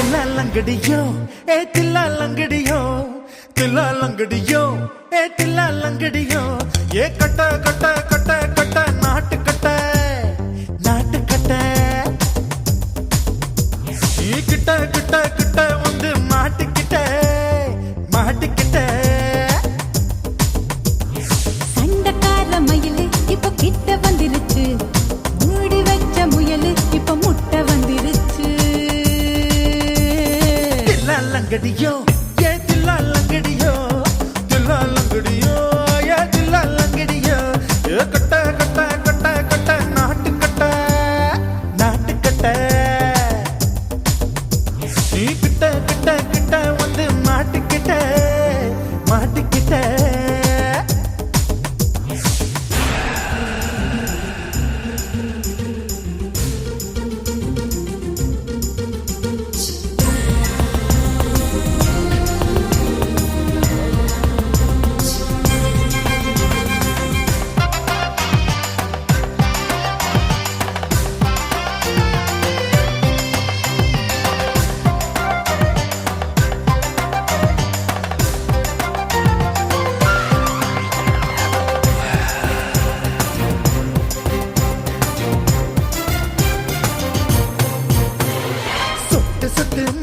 लंगड़ियो ए तिल्ला लंगड़ियो तिल्ला लंगड़ियो ए तिल्ला लंगड़ियो ये cut cut cut cut नाट cut ये kit kit kit வந்து மாட்டிக்கிட்ட சண்டக்கார மயிலு இப்ப கிட்ட வந்துருச்சு மூடி வச்ச முயலு இப்ப முட்டை வந்துருச்சு தில்லா லங்கடியோ ஏ தில்லா லங்கடியோ தில்லா லங்கடியோ ஏ தில்லா லங்கடியோ ஏ கட்ட கட்ட கட்ட கட்ட நாட்டு கட்ட நீ கிட்ட கிட்ட கிட்ட வந்து மாட்டிக்கிட்ட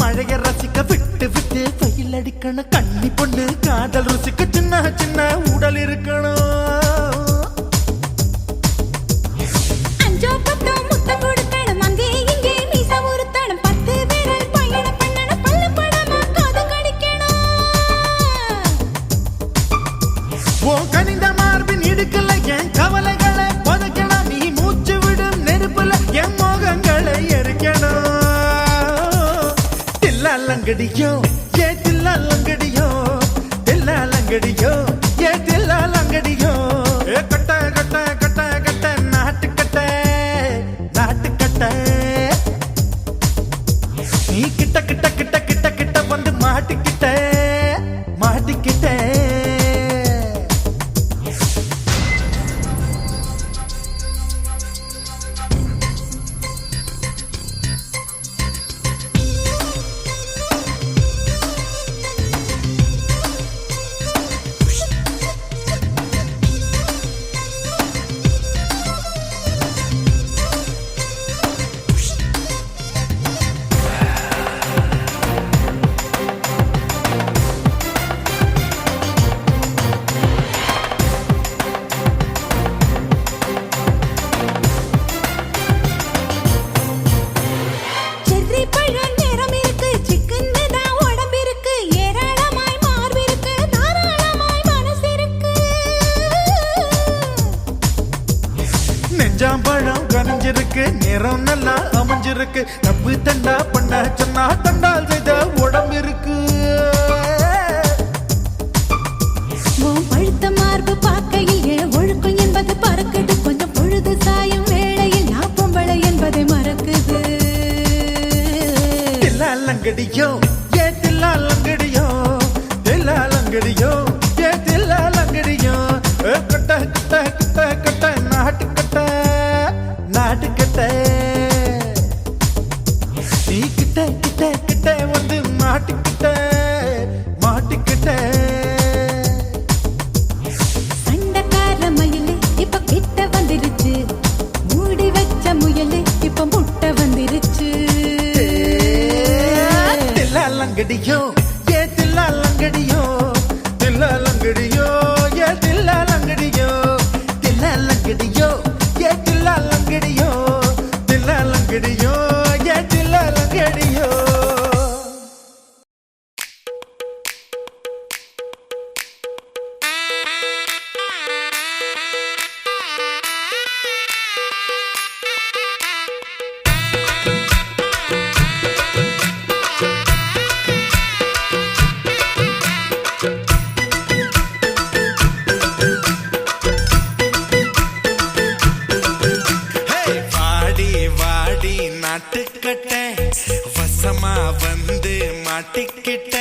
மழைய ரசிக்க விட்டு விட்டு வெயில் அடிக்கணும் கண்ணி பொண்ணு காதல் ருசிக்க சின்ன சின்ன உடல் இருக்கணும் அஞ்சோ பத்தோ முத்தம் கொடுக்கணும் அங்கே இங்கே மீசா உருத்தணும் 10 பேரல் பயணம் பண்ணணும் பல்ல படமா காது கடிக்கணும் ஓ கனிந்த மார்பின் இடுக்கல என் கவலைகளை புதைக்கணும் நீ மூச்சு விடும் நெருப்புல என் மோகங்களை எரிக்கணும் लंगड़ियो ये दिल्ला लंगड़ियो ये दिल्ला लंगड़ियो ए कट्टा कट्टा कट्टा कट्टा नाट कट्टा நீ கிட்ட கிட்ட கிட்ட கிட்ட கிட்ட வந்து மாட்டிக்கிட்ட நெஞ்சாம்பழம் கனிஞ்சிருக்கு நேரம் நல்லா அமைஞ்சிருக்கு தப்பு தண்டா பண்ண சொன்னா தண்டால் செய்த உடம்பு இருக்கு பழுத்த மார்பு பார்க்கையில் ஒழுக்கம் என்பது பறக்குது கொஞ்சம் பொழுது சாயும் வேளையில் நான் பொம்பளை என்பதை மறக்குது தில்லா லங்கடியோ ஏ தில்லா லங்கடியோ தில்லா லங்கடியோ ஏ தில்லா லங்கடியோ கட்ட கட்ட கட்ட கட்ட நாட்டு கட்ட நீ கிட்ட கிட்ட கிட்ட வந்து மாட்டிக்கிட்ட சண்டக்கார மயிலு இப்ப கிட்ட வந்துருச்சு மூடி வச்ச முயலு இப்ப முட்டை வந்துருச்சு தில்லா லங்கடியோ ஏ தில்லா லங்கடியோ தில்லா லங்கடியோ ஏ தில்லா லங்கடியோ தில்லா லங்கடியோ ஏ தில்லா லங்கடியோ தில்லா லங்கடியோ ஏ தில்லா லங்கடியோ நாட்டுக்கட்ட வசமா வந்து மாட்டிக்கிட்ட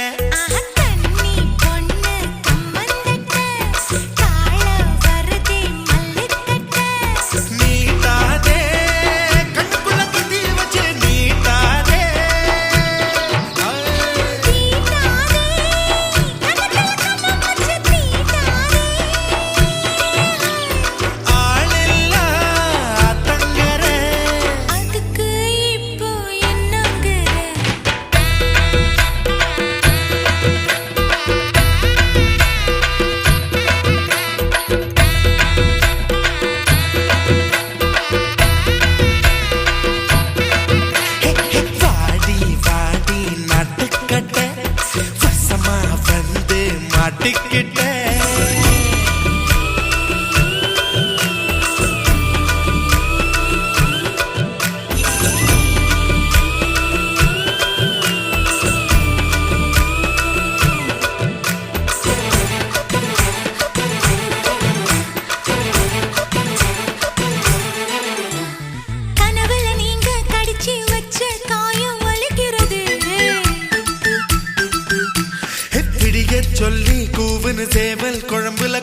நீட்டாதே கண்ணுக்குள்ள கத்தி வச்சு நீட்டாதே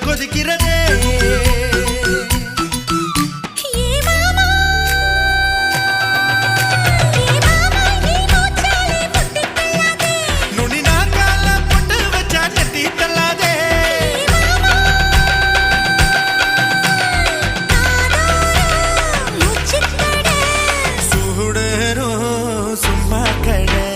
கொதிக்கிறதே நுனி நாங்கால பொட்டு வச்சா நெத்தி தள்ளாதே சுடரும் சும்மா கடை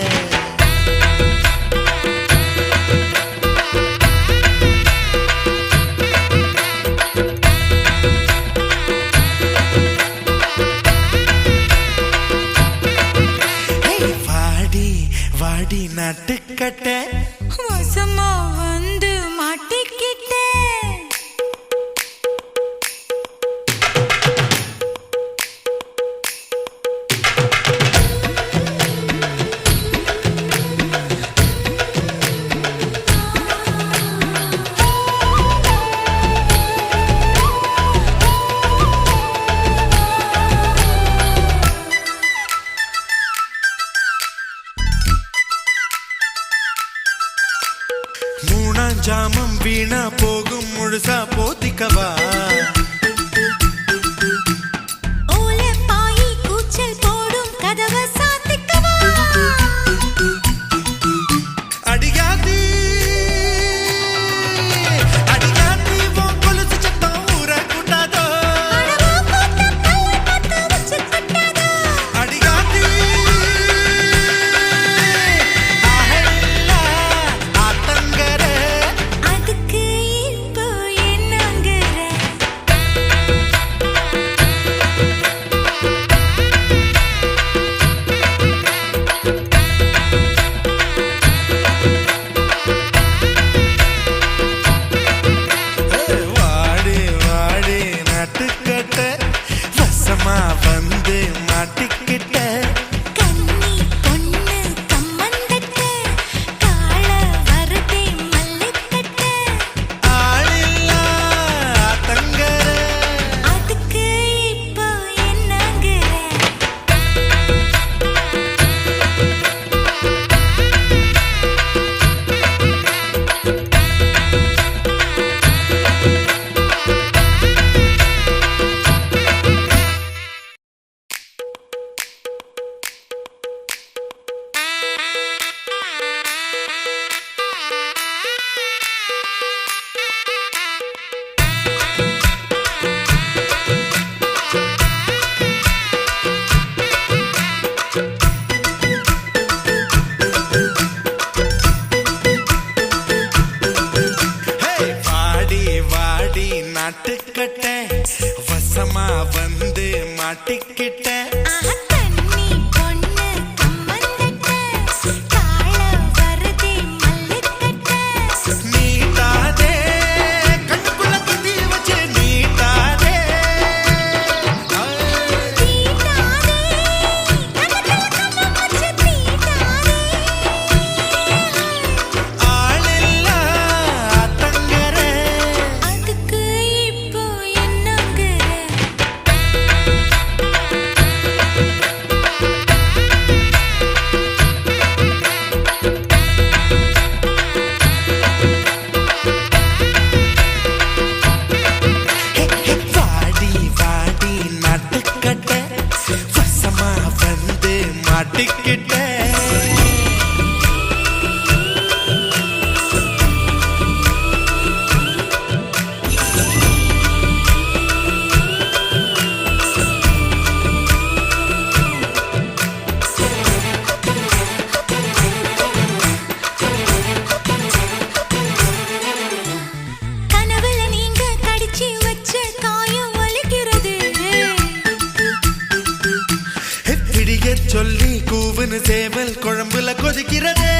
வாடி வாடி நட்டுக்கட்ட வசமா வந்து மாட்டிக்கிட்டே மூணாம் ஜாமம் வீணா போகும் முழுசா போத்திக்கவா ஓலை பாயி கூச்சல் போடும் கதவை சாத்திக்கவா அடியாதி அடியாதி உன் கொலுசு சத்தம் ஊர கூட்டாதோ அடவா கூட்ட பல்ல பத்து வச்சு கட்டாதோ அடியாதி ஆஹெல்லா ஆத்தங்கர அதுக்கு இப்போ என்னங்கிற வாடி வாடி நட்டுக்கட்ட வசமா வந்து மாட்டிக்கிட்ட கன்னி பொண்ணு கம்மந்தட்ட காள வரதே மல்லிக்கட்ட ஆளில்லா ஆத்தங்கர அதுக்கு இப்போ என்னங்கிற வாடி வாடி நாட்டுக்கட்ட வசமா வந்து மாட்டிக்கிட்ட கன்னி பொண்ணு கம்மந்தட்ட காள வரதே மல்லிக்கட்ட நீட்டாதே கண்ணுக்குள்ள குத்தி வச்சு நீட்டாதே தீட்டாதே கனகல கண்ண வச்சு தீட்டாதே ஆளில்லா ஆத்தங்கர அதுக்கு இப்போ என்னங்கிற வாடி வாடி நாட்டுக்கட்ட வசமா வந்து மாட்டிக்கிட்ட கனவுல நீங்க கடிச்சு வச்ச காயம் வலிக்கிறது பிடிக்க சொல்லி கூவுன்னு சேவல் குழம்புல கொதிக்கிறதே